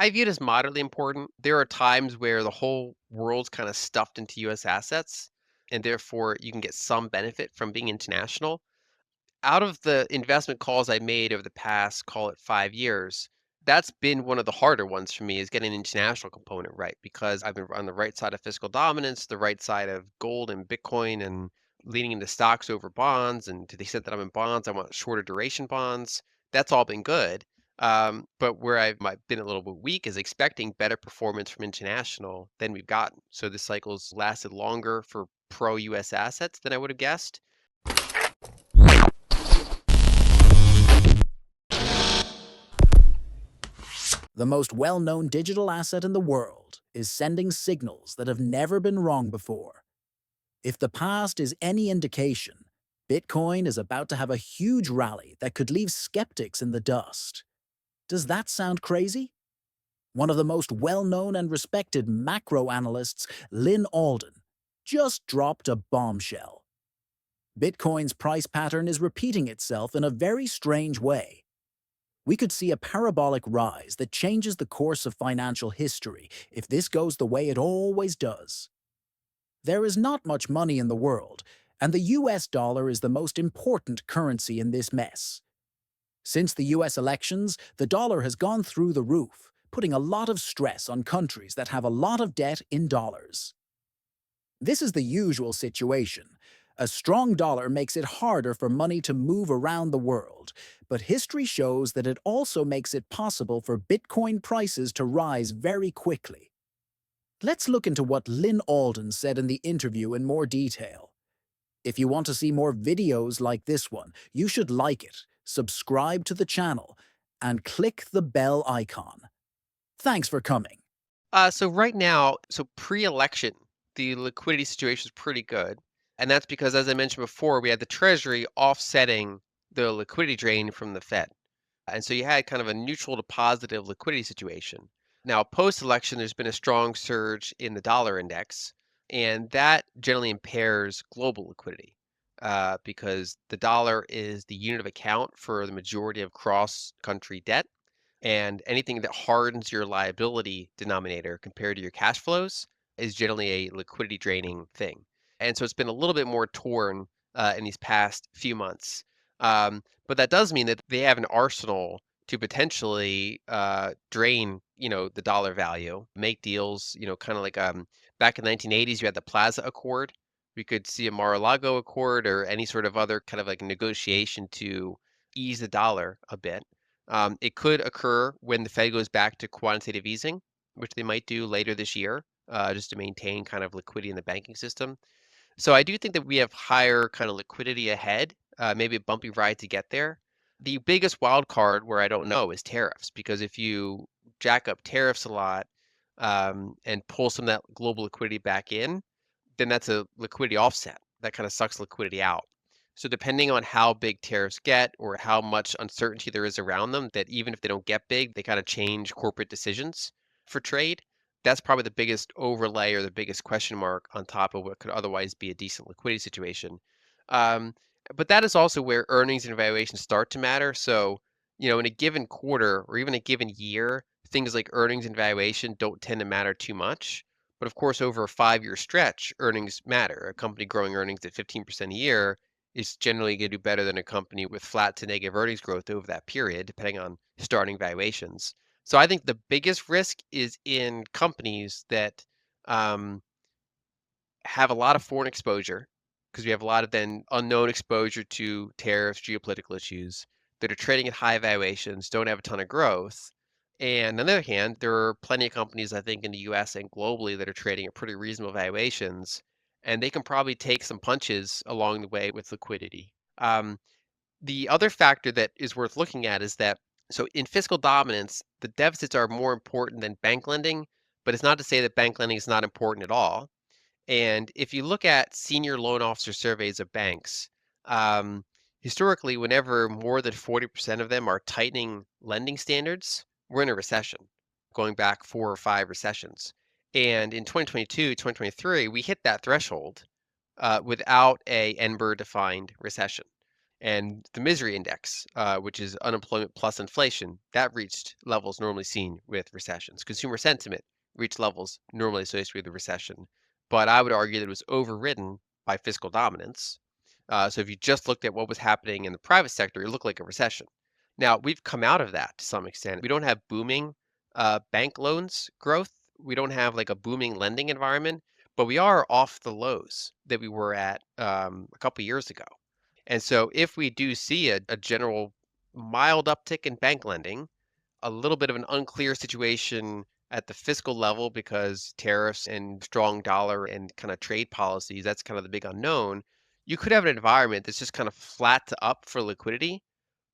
I view it as moderately important. There are times where the whole world's kind of stuffed into US assets, and therefore you can get some benefit from being international. Out of the investment calls I made over the past, call it 5 years, that's been one of the harder ones for me is getting an international component right because I've been on the right side of fiscal dominance, the right side of gold and Bitcoin, and leaning into stocks over bonds. And to the extent that I'm in bonds, I want shorter duration bonds. That's all been good. But where I've might been a little bit weak is expecting better performance from international than we've gotten. So this cycle's lasted longer for pro US assets than I would have guessed. The most well-known digital asset in the world is sending signals that have never been wrong before. If the past is any indication, Bitcoin is about to have a huge rally that could leave skeptics in the dust. Does that sound crazy? One of the most well-known and respected macro analysts, Lyn Alden, just dropped a bombshell. Bitcoin's price pattern is repeating itself in a very strange way. We could see a parabolic rise that changes the course of financial history if this goes the way it always does. There is not much money in the world, and the US dollar is the most important currency in this mess. Since the US elections, the dollar has gone through the roof, putting a lot of stress on countries that have a lot of debt in dollars. This is the usual situation. A strong dollar makes it harder for money to move around the world, but history shows that it also makes it possible for Bitcoin prices to rise very quickly. Let's look into what Lyn Alden said in the interview in more detail. If you want to see more videos like this one, you should like it, subscribe to the channel, and click the bell icon. Thanks for coming. So right now, so pre-election, the liquidity situation is pretty good. And that's because, as I mentioned before, we had the Treasury offsetting the liquidity drain from the Fed. And so you had kind of a neutral to positive liquidity situation. Now, post-election, there's been a strong surge in the dollar index, and that generally impairs global liquidity because the dollar is the unit of account for the majority of cross-country debt. And anything that hardens your liability denominator compared to your cash flows is generally a liquidity draining thing. And so it's been a little bit more torn in these past few months. But that does mean that they have an arsenal to potentially drain, the dollar value, make deals, kind of like back in the 1980s, you had the Plaza Accord. We could see a Mar-a-Lago Accord or any sort of other kind of like negotiation to ease the dollar a bit. It could occur when the Fed goes back to quantitative easing, which they might do later this year, just to maintain kind of liquidity in the banking system. So I do think that we have higher kind of liquidity ahead, maybe a bumpy ride to get there. The biggest wild card where I don't know is tariffs, because if you jack up tariffs a lot and pull some of that global liquidity back in, then that's a liquidity offset that kind of sucks liquidity out. So depending on how big tariffs get or how much uncertainty there is around them, that even if they don't get big, they kind of change corporate decisions for trade. That's probably the biggest overlay or the biggest question mark on top of what could otherwise be a decent liquidity situation. Um, but that is also where earnings and valuations start to matter. So, in a given quarter or even a given year, things like earnings and valuation don't tend to matter too much. But of course, over a 5-year stretch, earnings matter. A company growing earnings at 15% a year is generally going to do better than a company with flat to negative earnings growth over that period, depending on starting valuations. So I think the biggest risk is in companies that um, have a lot of foreign exposure, because we have a lot of then unknown exposure to tariffs, geopolitical issues that are trading at high valuations, don't have a ton of growth. And on the other hand, there are plenty of companies, I think, in the US and globally that are trading at pretty reasonable valuations, and they can probably take some punches along the way with liquidity. The other factor that is worth looking at is that so in fiscal dominance, the deficits are more important than bank lending, but it's not to say that bank lending is not important at all. And if you look at senior loan officer surveys of banks, um, historically, whenever more than 40% of them are tightening lending standards, we're in a recession, going back 4 or 5 recessions. And in 2022, 2023, we hit that threshold without a NBER defined recession. And the misery index, which is unemployment plus inflation, that reached levels normally seen with recessions. Consumer sentiment reached levels normally associated with a recession. But I would argue that it was overridden by fiscal dominance. So if you just looked at what was happening in the private sector, it looked like a recession. Now, we've come out of that to some extent. We don't have booming bank loans growth. We don't have like a booming lending environment, but we are off the lows that we were at a couple years ago. And so if we do see a general mild uptick in bank lending, a little bit of an unclear situation at the fiscal level because tariffs and strong dollar and kind of trade policies, that's kind of the big unknown. You could have an environment that's just kind of flat to up for liquidity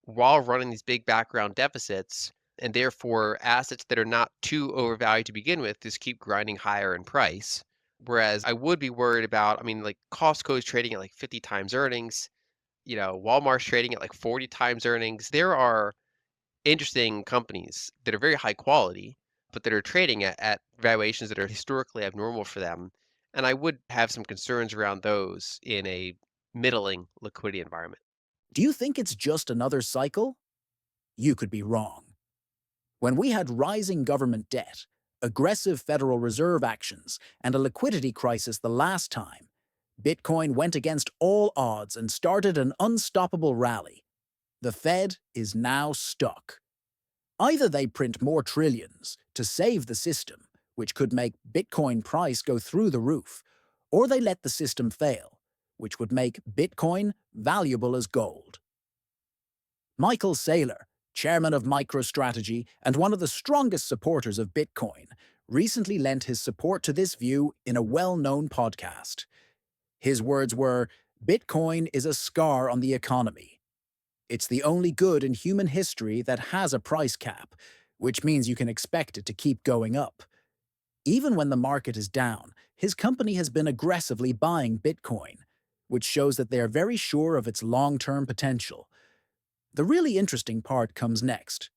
while running these big background deficits. And therefore, assets that are not too overvalued to begin with just keep grinding higher in price. Whereas I would be worried about, I mean, like Costco is trading at like 50 times earnings, Walmart's trading at like 40 times earnings. There are interesting companies that are very high quality, but that are trading at valuations that are historically abnormal for them. And I would have some concerns around those in a middling liquidity environment. Do you think it's just another cycle? You could be wrong. When we had rising government debt, aggressive Federal Reserve actions, and a liquidity crisis the last time, Bitcoin went against all odds and started an unstoppable rally. The Fed is now stuck. Either they print more trillions to save the system, which could make Bitcoin price go through the roof, or they let the system fail, which would make Bitcoin valuable as gold. Michael Saylor, chairman of MicroStrategy and one of the strongest supporters of Bitcoin, recently lent his support to this view in a well-known podcast. His words were, "Bitcoin is a scar on the economy. It's the only good in human history that has a price cap, which means you can expect it to keep going up." Even when the market is down, his company has been aggressively buying Bitcoin, which shows that they are very sure of its long-term potential. The really interesting part comes next.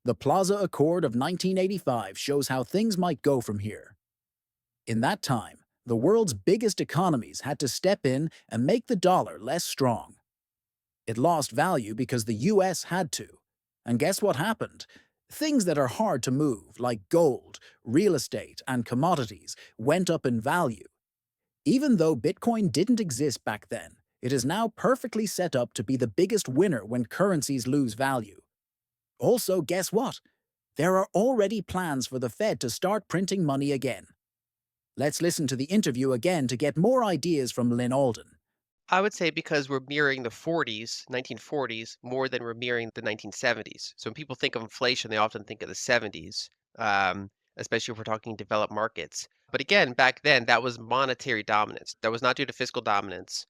The Plaza Accord of 1985 shows how things might go from here. In that time, the world's biggest economies had to step in and make the dollar less strong. It lost value because the US had to. And guess what happened? Things that are hard to move, like gold, real estate, and commodities, went up in value. Even though Bitcoin didn't exist back then, it is now perfectly set up to be the biggest winner when currencies lose value. Also, guess what? There are already plans for the Fed to start printing money again. Let's listen to the interview again to get more ideas from Lyn Alden. I would say because we're mirroring the 1940s, more than we're mirroring the 1970s. So when people think of inflation, they often think of the 70s, especially if we're talking developed markets. But again, back then, that was monetary dominance. That was not due to fiscal dominance.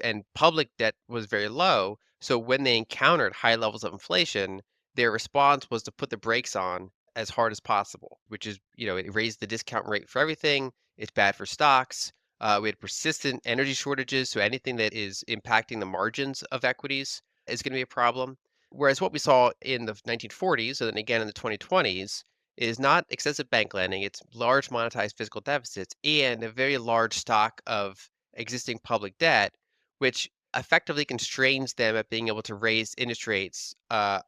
And public debt was very low. So when they encountered high levels of inflation, their response was to put the brakes on as hard as possible, which is, it raised the discount rate for everything. It's bad for stocks. We had persistent energy shortages, so anything that is impacting the margins of equities is going to be a problem. Whereas what we saw in the 1940s, and then again in the 2020s, is not excessive bank lending, it's large monetized fiscal deficits and a very large stock of existing public debt, which effectively constrains them at being able to raise interest rates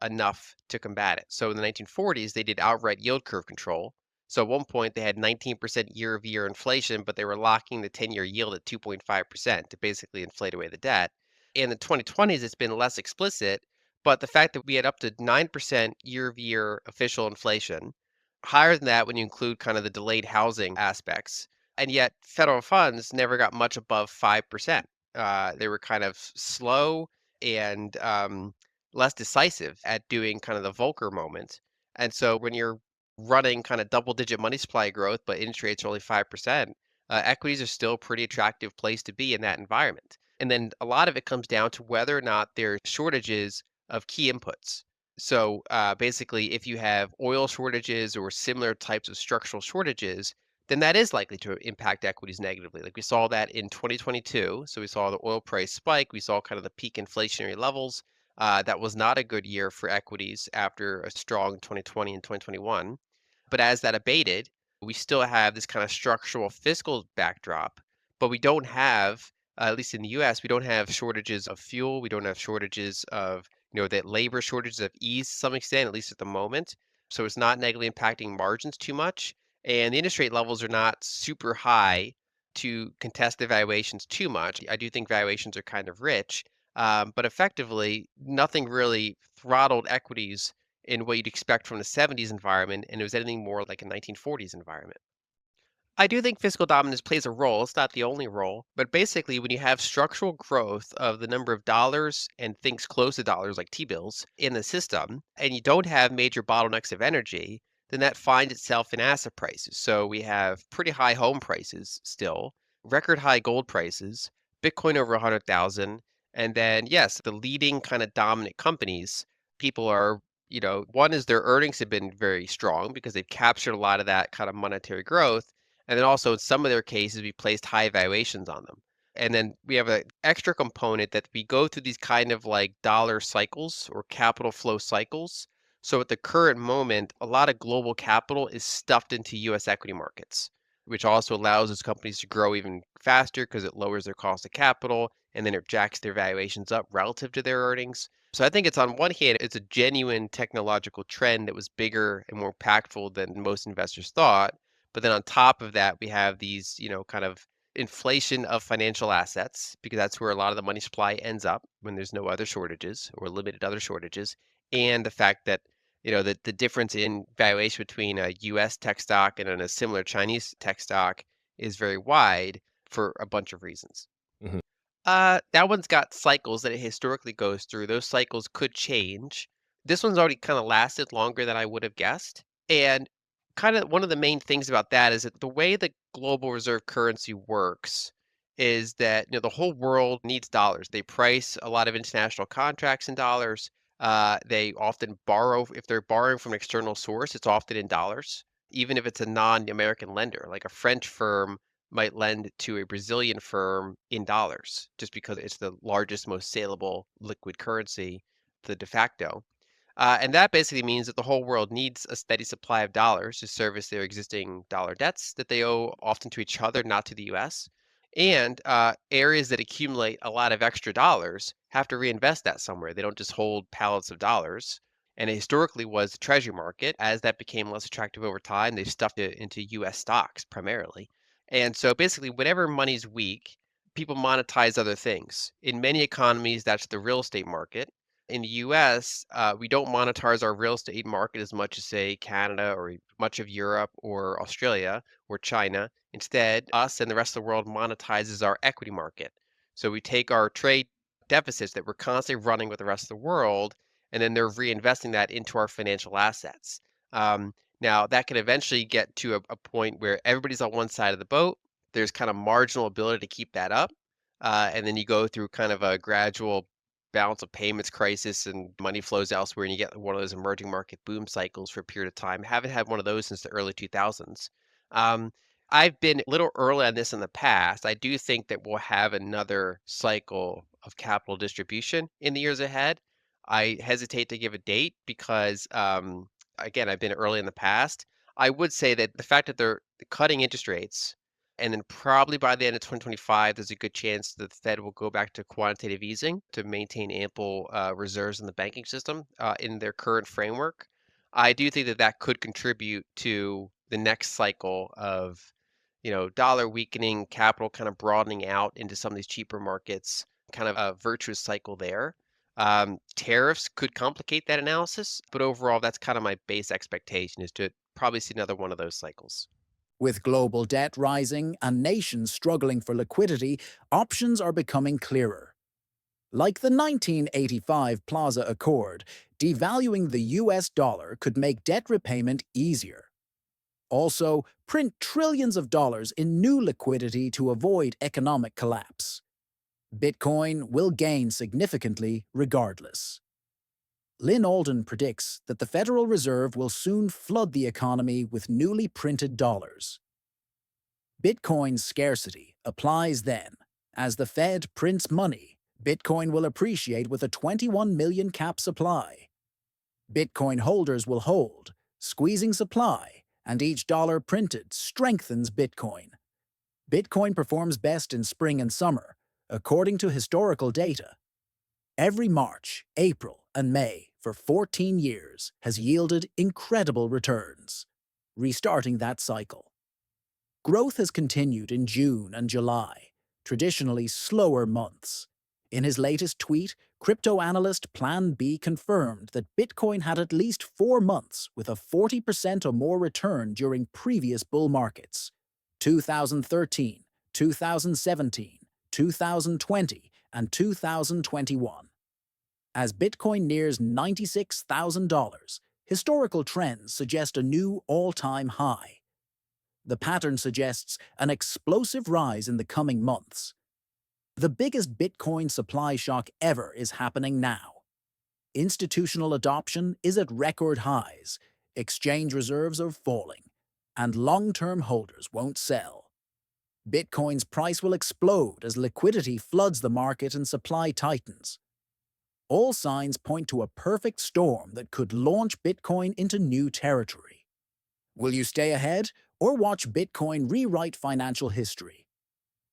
enough to combat it. So in the 1940s, they did outright yield curve control. So at one point, they had 19% year-over-year inflation, but they were locking the 10-year yield at 2.5% to basically inflate away the debt. In the 2020s, it's been less explicit, but the fact that we had up to 9% year-over-year official inflation, higher than that when you include kind of the delayed housing aspects, and yet federal funds never got much above 5%. They were kind of slow and less decisive at doing kind of the Volcker moment. And so when you're running kind of double digit money supply growth, but interest rates are only 5%, equities are still a pretty attractive place to be in that environment. And then a lot of it comes down to whether or not there are shortages of key inputs. So basically, if you have oil shortages or similar types of structural shortages, then that is likely to impact equities negatively. Like we saw that in 2022. So we saw the oil price spike. We saw kind of the peak inflationary levels. That was not a good year for equities after a strong 2020 and 2021. But as that abated, we still have this kind of structural fiscal backdrop, but we don't have At least in the US, we don't have shortages of fuel. We don't have shortages of, that labor shortages have eased to some extent, at least at the moment. So it's not negatively impacting margins too much. And the interest rate levels are not super high to contest the valuations too much. I do think valuations are kind of rich, but effectively, nothing really throttled equities in what you'd expect from the 70s environment, and it was anything more like a 1940s environment. I do think fiscal dominance plays a role. It's not the only role, but basically, when you have structural growth of the number of dollars and things close to dollars like T-bills in the system, and you don't have major bottlenecks of energy, then that finds itself in asset prices. So we have pretty high home prices still, record high gold prices, Bitcoin over 100,000, and then yes, the leading kind of dominant companies, people are one is their earnings have been very strong because they've captured a lot of that kind of monetary growth, and then also in some of their cases, we placed high valuations on them. And then we have an extra component that we go through these kind of like dollar cycles or capital flow cycles. So at the current moment, a lot of global capital is stuffed into US equity markets, which also allows those companies to grow even faster because it lowers their cost of capital and then it jacks their valuations up relative to their earnings. So I think it's on one hand, it's a genuine technological trend that was bigger and more impactful than most investors thought. But then on top of that, we have these, kind of inflation of financial assets because that's where a lot of the money supply ends up when there's no other shortages or limited other shortages. And the fact that, that the difference in valuation between a US tech stock and a similar Chinese tech stock is very wide for a bunch of reasons. Mhm. That one's got cycles that it historically goes through. Those cycles could change. This one's already kind of lasted longer than I would have guessed. And kind of one of the main things about that is that the way the global reserve currency works is that the whole world needs dollars. They price a lot of international contracts in dollars. They often borrow if they're borrowing from an external source. It's often in dollars, even if it's a non-American lender, like a French firm might lend to a Brazilian firm in dollars just because it's the largest, most saleable liquid currency, the de facto. And that basically means that the whole world needs a steady supply of dollars to service their existing dollar debts that they owe often to each other, not to the US. And areas that accumulate a lot of extra dollars have to reinvest that somewhere. They don't just hold pallets of dollars. And it historically was the treasury market. As that became less attractive over time, they stuffed it into US stocks primarily. And so basically, whenever money's weak, people monetize other things. In many economies, that's the real estate market. In the US, we don't monetize our real estate market as much as, say, Canada or much of Europe or Australia or China. Instead, us and the rest of the world monetizes our equity market. So we take our trade deficits that we're constantly running with the rest of the world, and then they're reinvesting that into our financial assets. Now, that can eventually get to a point where everybody's on one side of the boat. There's kind of marginal ability to keep that up. And then you go through kind of a gradual balance of payments crisis and money flows elsewhere, and you get one of those emerging market boom cycles for a period of time. Haven't had one of those since the early 2000s. Um, I've been a little early on this in the past. I do think that we'll have another cycle of capital distribution in the years ahead. I hesitate to give a date because, again, I've been early in the past. I would say that the fact that they're cutting interest rates and then probably by the end of 2025, there's a good chance that the Fed will go back to quantitative easing to maintain ample reserves in the banking system in their current framework. I do think that that could contribute to the next cycle of, dollar weakening, capital kind of broadening out into some of these cheaper markets, kind of a virtuous cycle there. Tariffs could complicate that analysis, but overall, that's kind of my base expectation is to probably see another one of those cycles. With global debt rising and nations struggling for liquidity, options are becoming clearer. Like the 1985 Plaza Accord, devaluing the US dollar could make debt repayment easier. Also, print trillions of dollars in new liquidity to avoid economic collapse. Bitcoin will gain significantly regardless. Lyn Alden predicts that the Federal Reserve will soon flood the economy with newly printed dollars. Bitcoin's scarcity applies then. As the Fed prints money, Bitcoin will appreciate with a 21 million cap supply. Bitcoin holders will hold, squeezing supply, and each dollar printed strengthens Bitcoin. Bitcoin performs best in spring and summer, According to historical data, every March, April, and May for 14 years has yielded incredible returns, restarting that cycle. Growth has continued in June and July, traditionally slower months. In his latest tweet, crypto analyst Plan B confirmed that Bitcoin had at least 4 months with a 40% or more return during previous bull markets: 2013, 2017, 2020, and 2021. As Bitcoin nears $96,000, historical trends suggest a new all-time high. The pattern suggests an explosive rise in the coming months. The biggest Bitcoin supply shock ever is happening now. Institutional adoption is at record highs, exchange reserves are falling, and long-term holders won't sell. Bitcoin's price will explode as liquidity floods the market and supply tightens. All signs point to a perfect storm that could launch Bitcoin into new territory. Will you stay ahead or watch Bitcoin rewrite financial history?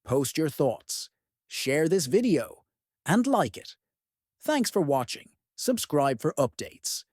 Post your thoughts, share this video, and like it. Thanks for watching. Subscribe for updates.